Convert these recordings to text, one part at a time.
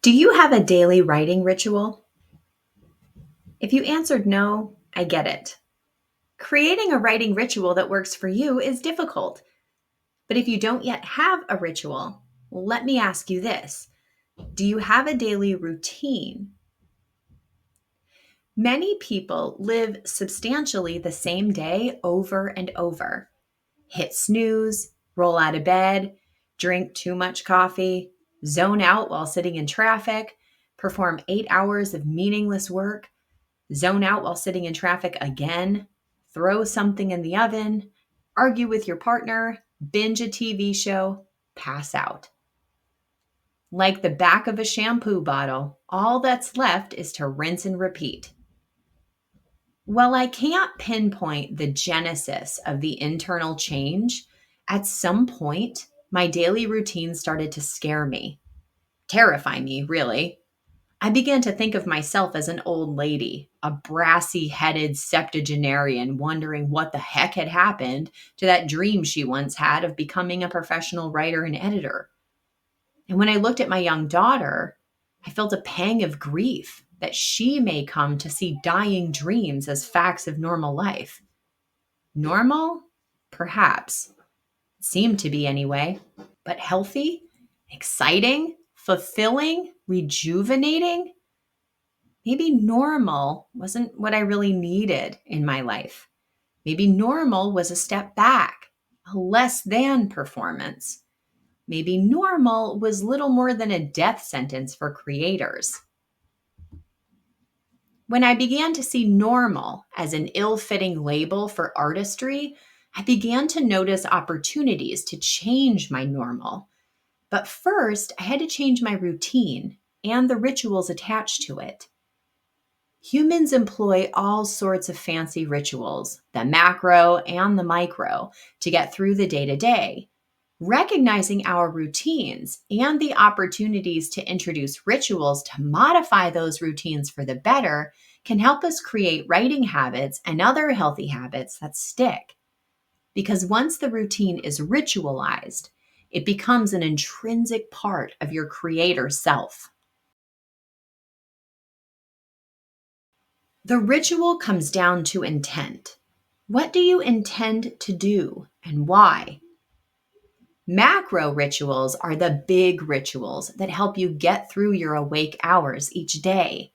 Do you have a daily writing ritual? If you answered no, I get it. Creating a writing ritual that works for you is difficult. But if you don't yet have a ritual, let me ask you this. Do you have a daily routine? Many people live substantially the same day over and over. Hit snooze, roll out of bed, drink too much coffee, zone out while sitting in traffic, perform 8 hours of meaningless work, zone out while sitting in traffic again, throw something in the oven, argue with your partner, binge a TV show, pass out. Like the back of a shampoo bottle, all that's left is to rinse and repeat. While I can't pinpoint the genesis of the internal change, at some point, my daily routine started to scare me, terrify me, really. I began to think of myself as an old lady, a brassy headed septuagenarian, wondering what the heck had happened to that dream she once had of becoming a professional writer and editor. And when I looked at my young daughter, I felt a pang of grief that she may come to see dying dreams as facts of normal life. Normal? Perhaps. Seemed to be anyway. But healthy? Exciting? Fulfilling? Rejuvenating? Maybe normal wasn't what I really needed in my life. Maybe normal was a step back, a less than performance. Maybe normal was little more than a death sentence for creators. When I began to see normal as an ill-fitting label for artistry, I began to notice opportunities to change my normal. But first, I had to change my routine and the rituals attached to it. Humans employ all sorts of fancy rituals, the macro and the micro, to get through the day to day. Recognizing our routines and the opportunities to introduce rituals to modify those routines for the better can help us create writing habits and other healthy habits that stick. Because once the routine is ritualized, it becomes an intrinsic part of your creator self. The ritual comes down to intent. What do you intend to do and why? Macro rituals are the big rituals that help you get through your awake hours each day.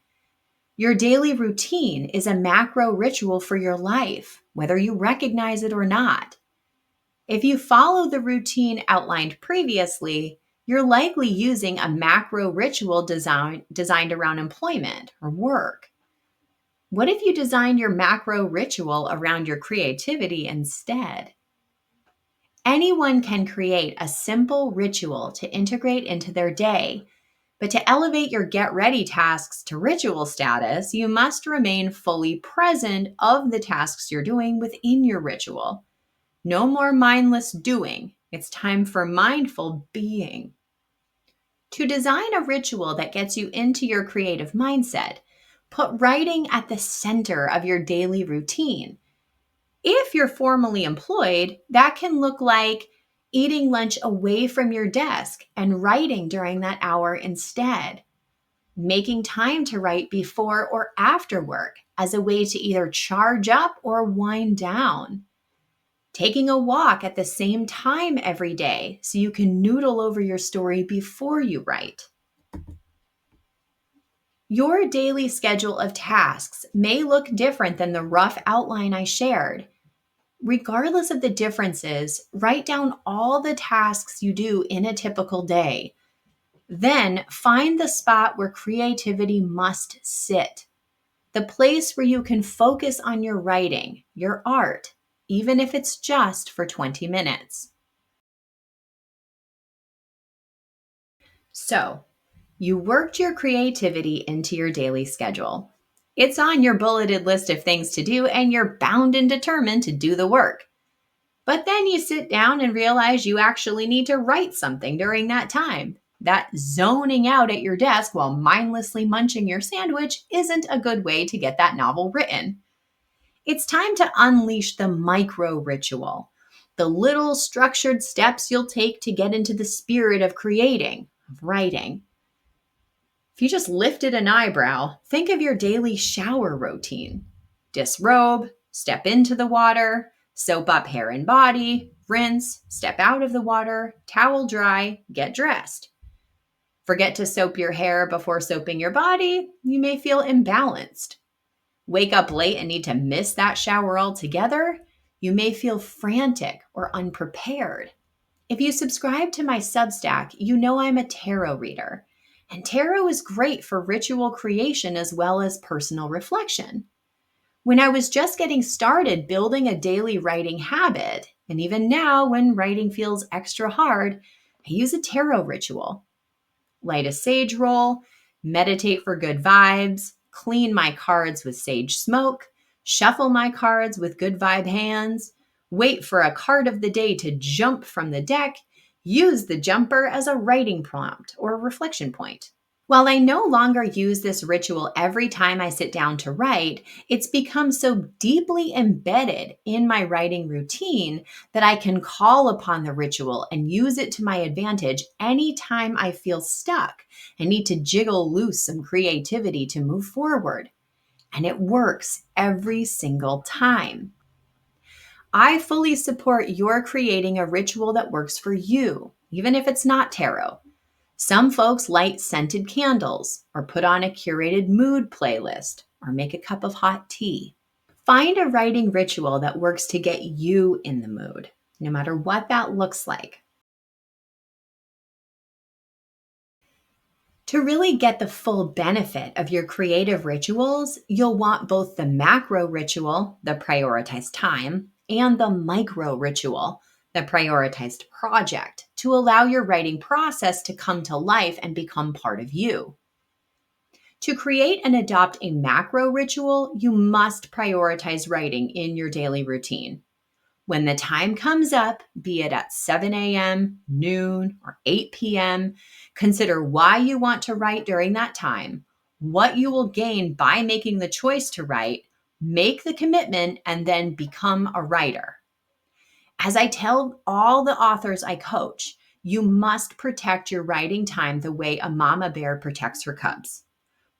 Your daily routine is a macro ritual for your life, whether you recognize it or not. If you follow the routine outlined previously, you're likely using a macro ritual designed around employment or work. What if you designed your macro ritual around your creativity instead? Anyone can create a simple ritual to integrate into their day, but to elevate your get ready tasks to ritual status, you must remain fully present of the tasks you're doing within your ritual. No more mindless doing. It's time for mindful being. To design a ritual that gets you into your creative mindset, put writing at the center of your daily routine. If you're formally employed, that can look like eating lunch away from your desk and writing during that hour instead. Making time to write before or after work as a way to either charge up or wind down. Taking a walk at the same time every day so you can noodle over your story before you write. Your daily schedule of tasks may look different than the rough outline I shared. Regardless of the differences, write down all the tasks you do in a typical day. Then find the spot where creativity must sit, the place where you can focus on your writing, your art, even if it's just for 20 minutes. So, you worked your creativity into your daily schedule. It's on your bulleted list of things to do, and you're bound and determined to do the work. But then you sit down and realize you actually need to write something during that time. That zoning out at your desk while mindlessly munching your sandwich isn't a good way to get that novel written. It's time to unleash the micro ritual, the little structured steps you'll take to get into the spirit of creating, of writing. If you just lifted an eyebrow, think of your daily shower routine. Disrobe, step into the water, soap up hair and body, rinse, step out of the water, towel dry, get dressed. Forget to soap your hair before soaping your body, you may feel imbalanced. Wake up late and need to miss that shower altogether, you may feel frantic or unprepared. If you subscribe to my Substack, you know I'm a tarot reader. And tarot is great for ritual creation as well as personal reflection. When I was just getting started building a daily writing habit, and even now when writing feels extra hard, I use a tarot ritual. Light a sage roll, meditate for good vibes, clean my cards with sage smoke, shuffle my cards with good vibe hands, wait for a card of the day to jump from the deck, use the jumper as a writing prompt or reflection point. While I no longer use this ritual every time I sit down to write, it's become so deeply embedded in my writing routine that I can call upon the ritual and use it to my advantage anytime I feel stuck and need to jiggle loose some creativity to move forward. And it works every single time. I fully support your creating a ritual that works for you, even if it's not tarot. Some folks light scented candles or put on a curated mood playlist or make a cup of hot tea. Find a writing ritual that works to get you in the mood, no matter what that looks like. To really get the full benefit of your creative rituals, you'll want both the macro ritual, the prioritized time, and the micro ritual, the prioritized project, to allow your writing process to come to life and become part of you. To create and adopt a macro ritual, you must prioritize writing in your daily routine. When the time comes up, be it at 7 a.m., noon, or 8 p.m., consider why you want to write during that time, what you will gain by making the choice to write, make the commitment, and then become a writer. As I tell all the authors I coach, you must protect your writing time the way a mama bear protects her cubs.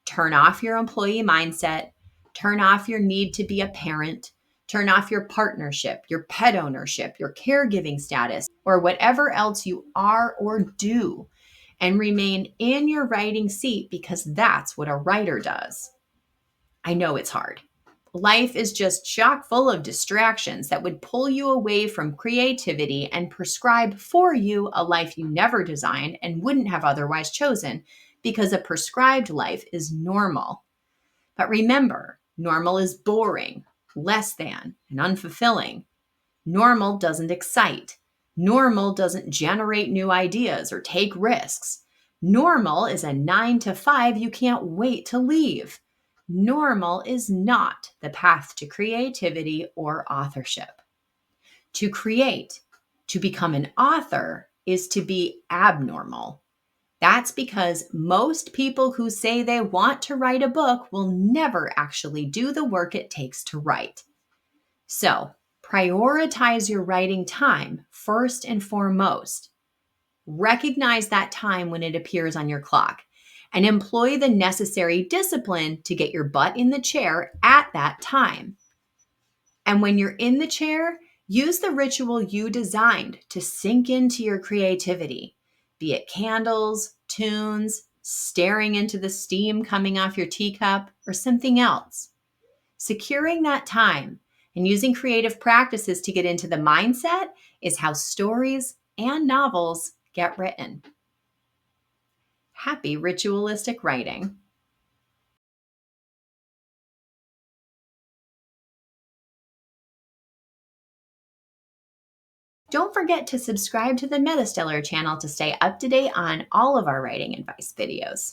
Turn off your employee mindset, turn off your need to be a parent, turn off your partnership, your pet ownership, your caregiving status, or whatever else you are or do, and remain in your writing seat because that's what a writer does. I know it's hard. Life is just chock full of distractions that would pull you away from creativity and prescribe for you a life you never designed and wouldn't have otherwise chosen, because a prescribed life is normal. But remember, normal is boring, less than, and unfulfilling. Normal doesn't excite. Normal doesn't generate new ideas or take risks. Normal is a 9 to 5 you can't wait to leave. Normal is not the path to creativity or authorship. To create, to become an author, is to be abnormal. That's because most people who say they want to write a book will never actually do the work it takes to write. So, prioritize your writing time first and foremost. Recognize that time when it appears on your clock and employ the necessary discipline to get your butt in the chair at that time. And when you're in the chair, use the ritual you designed to sink into your creativity, be it candles, tunes, staring into the steam coming off your teacup, or something else. Securing that time and using creative practices to get into the mindset is how stories and novels get written. Happy ritualistic writing. Don't forget to subscribe to the MetaStellar channel to stay up to date on all of our writing advice videos.